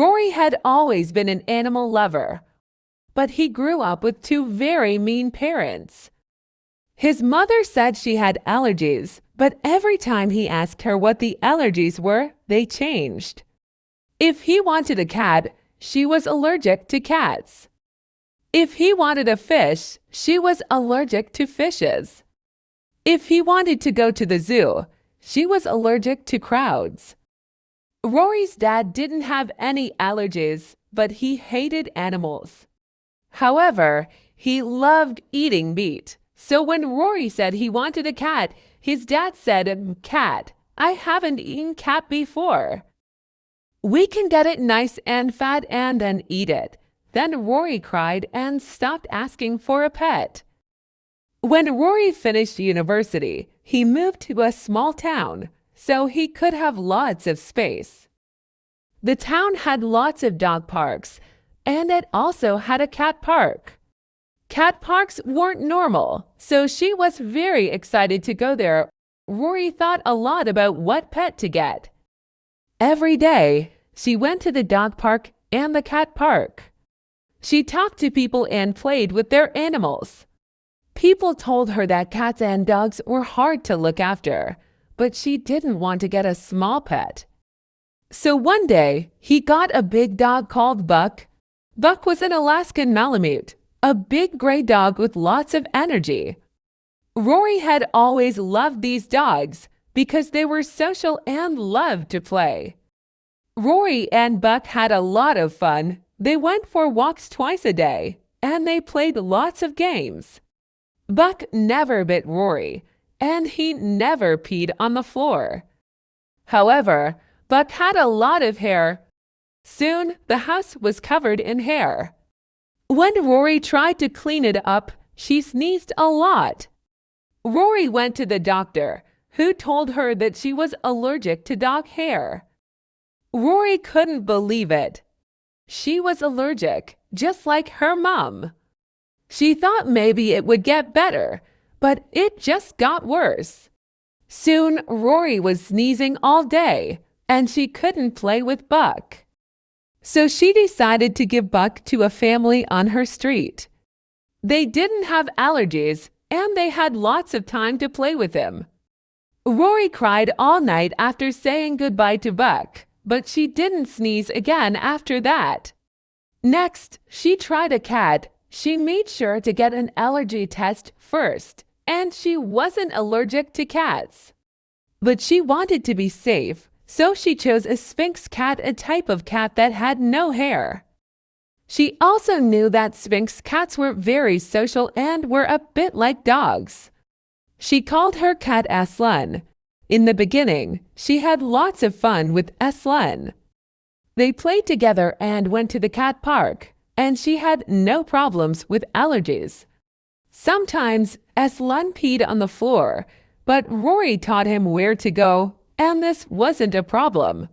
Rory had always been an animal lover, but he grew up with two very mean parents. His mother said she had allergies, but every time he asked her what the allergies were, they changed. If he wanted a cat, she was allergic to cats. If he wanted a fish, she was allergic to fishes. If he wanted to go to the zoo, she was allergic to crowds. Rory's dad didn't have any allergies, but he hated animals. However, he loved eating meat. So when Rory said he wanted a cat, his dad said, "Cat, I haven't eaten cat before. We can get it nice and fat and then eat it." Then Rory cried and stopped asking for a pet. When Rory finished university, he moved to a small town, so he could have lots of space. The town had lots of dog parks, and it also had a cat park. Cat parks weren't normal, so she was very excited to go there. Rory thought a lot about what pet to get. Every day, she went to the dog park and the cat park. She talked to people and played with their animals. People told her that cats and dogs were hard to look after, but she didn't want to get a small pet. So one day, he got a big dog called Buck. Buck was an Alaskan Malamute, a big gray dog with lots of energy. Rory had always loved these dogs because they were social and loved to play. Rory and Buck had a lot of fun. They went for walks twice a day, and they played lots of games. Buck never bit Rory, and he never peed on the floor. However, Buck had a lot of hair. Soon, the house was covered in hair. When Rory tried to clean it up, she sneezed a lot. Rory went to the doctor, who told her that she was allergic to dog hair. Rory couldn't believe it. She was allergic, just like her mom. She thought maybe it would get better, but it just got worse. Soon, Rory was sneezing all day, and she couldn't play with Buck. So she decided to give Buck to a family on her street. They didn't have allergies, and they had lots of time to play with him. Rory cried all night after saying goodbye to Buck, but she didn't sneeze again after that. Next, she tried a cat. She made sure to get an allergy test first, and she wasn't allergic to cats. But she wanted to be safe, so she chose a Sphynx cat, a type of cat that had no hair. She also knew that Sphynx cats were very social and were a bit like dogs. She called her cat Aslan. In the beginning, she had lots of fun with Aslan. They played together and went to the cat park, and she had no problems with allergies. Sometimes Aslan peed on the floor, but Rory taught him where to go, and this wasn't a problem.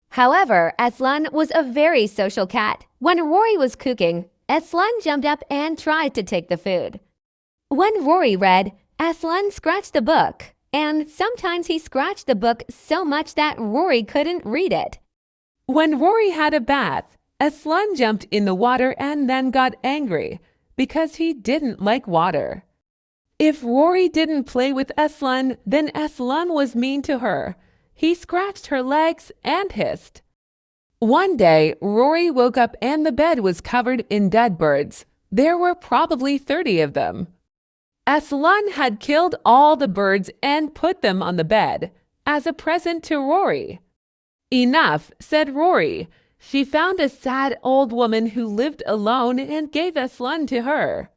However, Aslan was a very social cat. When Rory was cooking, Aslan jumped up and tried to take the food. When Rory read, Aslan scratched the book, and sometimes he scratched the book so much that Rory couldn't read it. When Rory had a bath, Aslan jumped in the water and then got angry because he didn't like water. If Rory didn't play with Aslan, then Aslan was mean to her. He scratched her legs and hissed. One day, Rory woke up and the bed was covered in dead birds. There were probably 30 of them. Aslan had killed all the birds and put them on the bed as a present to Rory. "Enough," said Rory. She found a sad old woman who lived alone and gave Aslan to her.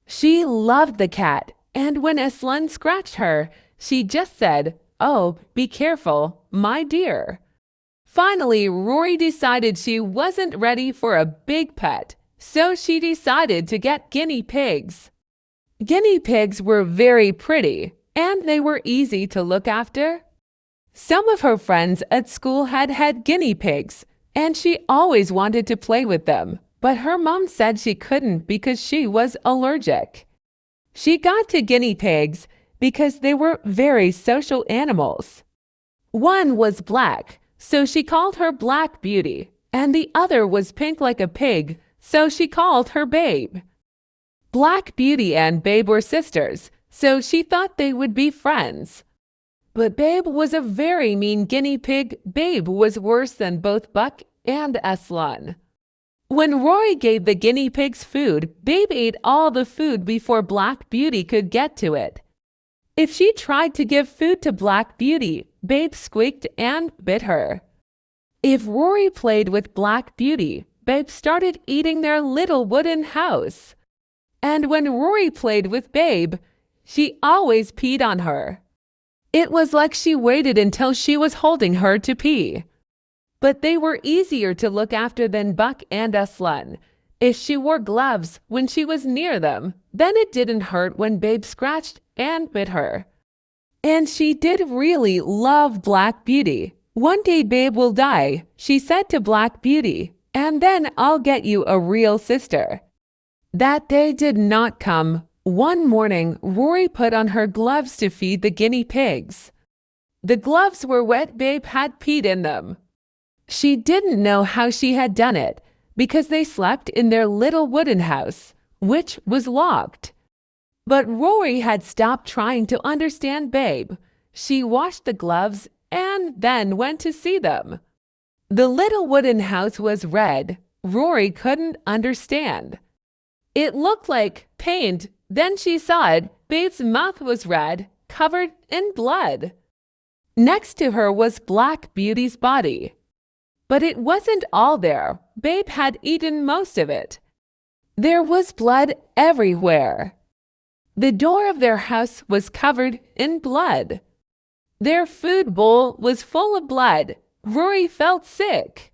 She loved the cat, and when Aslan scratched her, she just said, "Oh, be careful, my dear." Finally, Rory decided she wasn't ready for a big pet, so she decided to get guinea pigs. Guinea pigs were very pretty, and they were easy to look after. Some of her friends at school had guinea pigs, and she always wanted to play with them, but her mom said she couldn't because she was allergic. She got to guinea pigs because they were very social animals. One was black, so she called her Black Beauty, and the other was pink like a pig, so she called her Babe. Black Beauty and Babe were sisters, so she thought they would be friends. But Babe was a very mean guinea pig. Babe was worse than both Buck and Aslan. When Rory gave the guinea pigs food, Babe ate all the food before Black Beauty could get to it. If she tried to give food to Black Beauty, Babe squeaked and bit her. If Rory played with Black Beauty, Babe started eating their little wooden house. And when Rory played with Babe, she always peed on her. It was like she waited until she was holding her to pee. But they were easier to look after than Buck and Aslan. If she wore gloves when she was near them, then it didn't hurt when Babe scratched and bit her. And she did really love Black Beauty. One day Babe will die, she said to Black Beauty, and then I'll get you a real sister. That day did not come. One morning, Rory put on her gloves to feed the guinea pigs. The gloves were wet. Babe had peed in them. She didn't know how she had done it, because they slept in their little wooden house, which was locked. But Rory had stopped trying to understand Babe. She washed the gloves and then went to see them. The little wooden house was red. Rory couldn't understand. It looked like paint. Then she saw it. Babe's mouth was red, covered in blood. Next to her was Black Beauty's body. But it wasn't all there. Babe had eaten most of it. There was blood everywhere. The door of their house was covered in blood. Their food bowl was full of blood. Rory felt sick.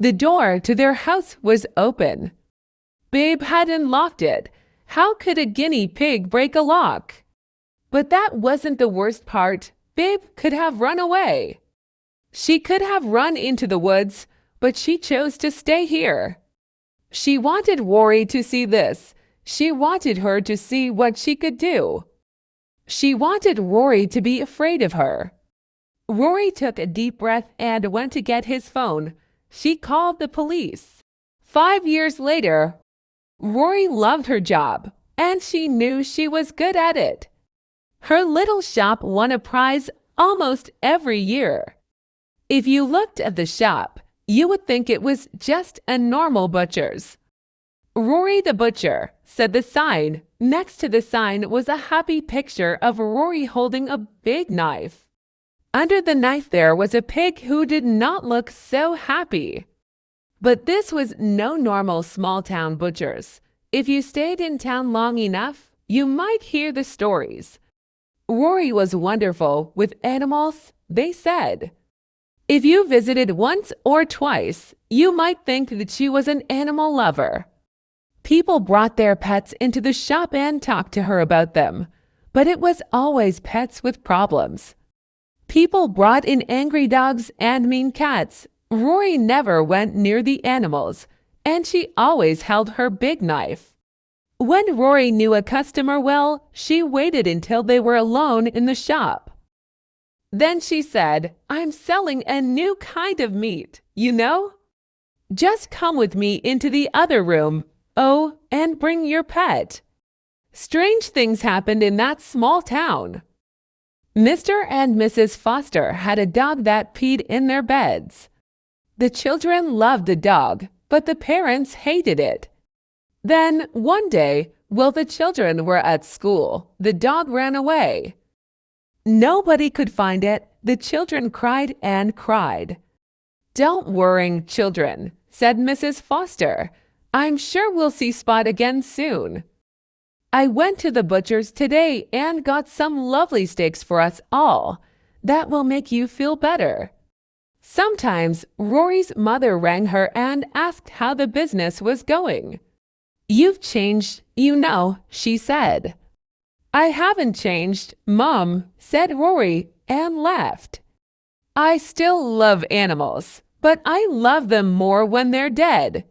The door to their house was open. Babe hadn't locked it. How could a guinea pig break a lock? But that wasn't the worst part. Babe could have run away. She could have run into the woods, but she chose to stay here. She wanted Rory to see this. She wanted her to see what she could do. She wanted Rory to be afraid of her. Rory took a deep breath and went to get his phone. She called the police. 5 years later, Rory loved her job, and she knew she was good at it. Her little shop won a prize almost every year. If you looked at the shop, you would think it was just a normal butcher's. Rory the Butcher, said the sign. Next to the sign was a happy picture of Rory holding a big knife. Under the knife there was a pig who did not look so happy. But this was no normal small-town butcher's. If you stayed in town long enough, you might hear the stories. Rory was wonderful with animals, they said. If you visited once or twice, you might think that she was an animal lover. People brought their pets into the shop and talked to her about them, but it was always pets with problems. People brought in angry dogs and mean cats. Rory never went near the animals, and she always held her big knife. When Rory knew a customer well, she waited until they were alone in the shop. Then she said, I'm selling a new kind of meat, you know? Just come with me into the other room. Oh, and bring your pet. Strange things happened in that small town. Mr. and Mrs. Foster had a dog that peed in their beds. The children loved the dog, but the parents hated it. Then, one day, while the children were at school, the dog ran away. Nobody could find it. The children cried and cried. Don't worry, children, said Mrs. Foster. I'm sure we'll see Spot again soon. I went to the butcher's today and got some lovely steaks for us all. That will make you feel better. Sometimes Rory's mother rang her and asked how the business was going. You've changed, you know, she said. I haven't changed, Mom, said Rory and laughed. I still love animals, but I love them more when they're dead.